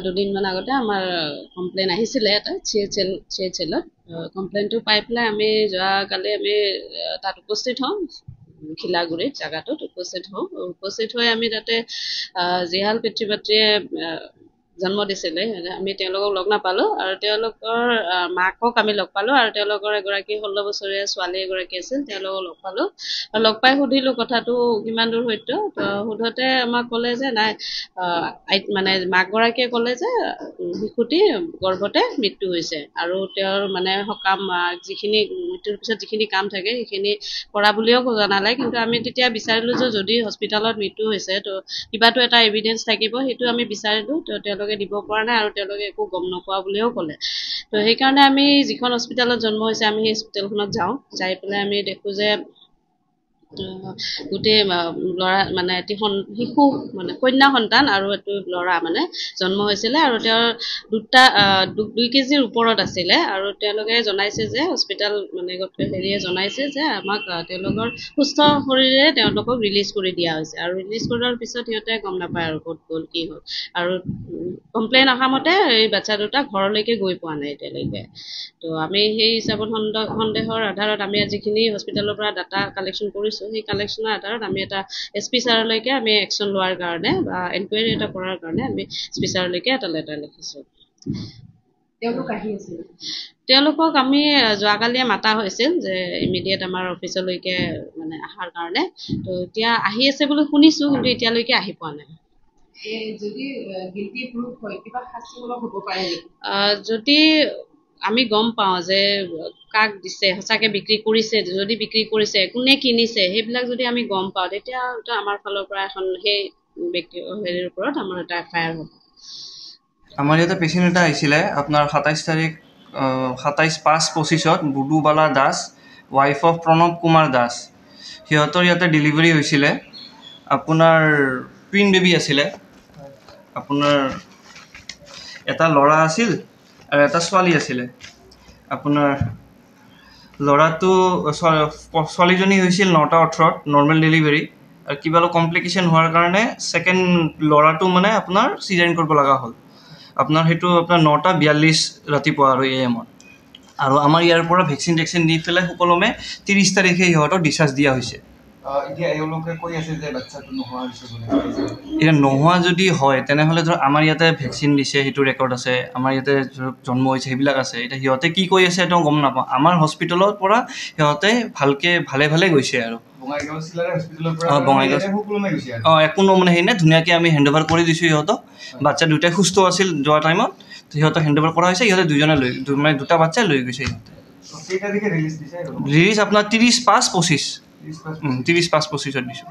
দুদিনমান আগতে আমাৰ কমপ্লেইন আহিছিলে এটা CHL কমপ্লেইনটো পাই পেলাই আমি যোৱাকালি আমি তাত উপস্থিত হওঁ খিলাগুৰিত জেগাটোত উপস্থিত হৈ আমি তাতে যিহাল পিতৃ মাতৃয়ে জন্ম দিছিলে আমি তেওঁলোকক লগ নাপালোঁ আৰু তেওঁলোকৰ মাকক আমি লগ পালোঁ আৰু তেওঁলোকৰ এগৰাকী 16 বছৰীয়া ছোৱালী এগৰাকী আছিল তেওঁলোকক লগ পালোঁ আৰু লগ পাই সুধিলোঁ কথাটো কিমান দূৰ সত্য সোধোতে আমাক ক'লে যে নাই মানে মাকগৰাকীয়ে ক'লে যে শিশুটি গৰ্ভতে মৃত্যু হৈছে আৰু তেওঁৰ মানে সকাম যিখিনি মৃত্যুৰ পিছত যিখিনি কাম থাকে সেইখিনি কৰা বুলিও জনালে কিন্তু আমি তেতিয়া বিচাৰিলোঁ যে যদি হস্পিটেলত মৃত্যু হৈছে তো কিবাটো এটা এভিডেঞ্চ থাকিব সেইটো আমি বিচাৰিলোঁ তো তেওঁলোকে দিব পৰা নাই আৰু তেওঁলোকে একো গম নোপোৱা বুলিও ক'লে তো সেইকাৰণে আমি যিখন হস্পিটেলত জন্ম হৈছে আমি সেই হস্পিটেলখনত যাওঁ যাই পেলাই আমি দেখোঁ যে গোটেই ল'ৰা মানে এটি শিশু মানে কন্যা সন্তান আৰু এটি ল'ৰা মানে জন্ম হৈছিলে আৰু তেওঁৰ 2 কেজিৰ ওপৰত আছিলে আৰু তেওঁলোকে জনাইছে যে হস্পিটেল মানে হেৰিয়ে জনাইছে যে আমাক তেওঁলোকৰ সুস্থ শৰীৰে তেওঁলোকক ৰিলিজ কৰি দিয়া হৈছে আৰু ৰিলিজ কৰাৰ পিছত সিহঁতে গম নাপায় আৰু ক'ত গ'ল কি হ'ল আৰু কমপ্লেইন অহা মতে এই বাচ্চা দুটা ঘৰলৈকে গৈ পোৱা নাই এতিয়ালৈকে তো আমি সেই হিচাপত সন্দেহৰ আধাৰত আমি যিখিনি হস্পিটেলৰ পৰা ডাটা কালেকশ্যন কৰিছোঁ সেই কালেকশ্যনৰ আধাৰত আমি এটা SP ছাৰলৈকে আমি একশ্যন লোৱাৰ কাৰণে বা এনকুৱাৰী এটা কৰাৰ কাৰণে আমি SP ছাৰলৈকে এটা লেটাৰ লিখিছোঁ তেওঁলোকক আমি যোৱাকালিয়ে মাতা হৈছিল যে ইমিডিয়েট আমাৰ অফিচলৈকে মানে অহাৰ কাৰণে তো এতিয়া আহি আছে বুলি শুনিছোঁ কিন্তু এতিয়ালৈকে আহি পোৱা নাই যদি আমি গম পাওঁ যে কাক দিছে সঁচাকৈ বিক্ৰী কৰিছে যদি বিক্ৰী কৰিছে কোনে কিনিছে সেইবিলাক যদি আমি গম পাওঁ তেতিয়া আমাৰ ফালৰ পৰা এখন সেই ব্যক্তি হেৰিৰ ওপৰত আমাৰ এটা FIR হ'ব আমাৰ ইয়াতে পেচেণ্ট এটা আহিছিলে আপোনাৰ 27 তাৰিখ 27/5/25 বুডুবালা দাস ৱাইফ অফ প্ৰণৱ কুমাৰ দাস সিহঁতৰ ইয়াতে ডেলিভাৰী হৈছিলে আপোনাৰ টুইন বেবী আছিলে আপোনাৰ এটা ল'ৰা আছিল আৰু এটা ছোৱালী আছিলে আপোনাৰ ল'ৰাটো ছোৱালীজনী হৈছিল 9টা 18ত নৰ্মেল ডেলিভাৰী আৰু কিবা অলপ কমপ্লিকেশ্যন হোৱাৰ কাৰণে ছেকেণ্ড ল'ৰাটো মানে আপোনাৰ চিজাৰিন কৰিব লগা হ'ল আপোনাৰ সেইটো আপোনাৰ 9টা 42 ৰাতিপুৱা আৰু AM আৰু আমাৰ ইয়াৰ পৰা ভেকচিন দি পেলাই সকলোমে 30 তাৰিখে সিহঁতক ডিচাৰ্জ দিয়া হৈছে এতিয়া এওঁলোকে কৈ আছে যে বাচ্চাটো নোহোৱা হৈছে বুলি এতিয়া নোহোৱা যদি হয় তেনেহ'লে ধৰ আমাৰ ইয়াতে ভেকচিন দিছে সেইটো ৰেকৰ্ড আছে আমাৰ ইয়াতে জন্ম হৈছে সেইবিলাক আছে এতিয়া সিহঁতে কি কৈ আছে তেওঁ গম নাপাওঁ আমাৰ হস্পিটেলৰ পৰা সিহঁতে ভালে গৈছে আৰু বঙাইগাঁও জিলাৰ হস্পিটেলৰ পৰা একো মানে হেৰি নাই ধুনীয়াকৈ আমি হেণ্ডঅভাৰ কৰি দিছোঁ সিহঁতক বাচ্চা দুটাই সুস্থ আছিল যোৱা টাইমত সিহঁতক হেণ্ডঅভাৰ কৰা হৈছে সিহঁতে দুজনে মানে দুটা বাচ্চাই লৈ গৈছে সিহঁতে ৰিলিজ আপোনাৰ 30/5/25 30/5/25 দিছোঁ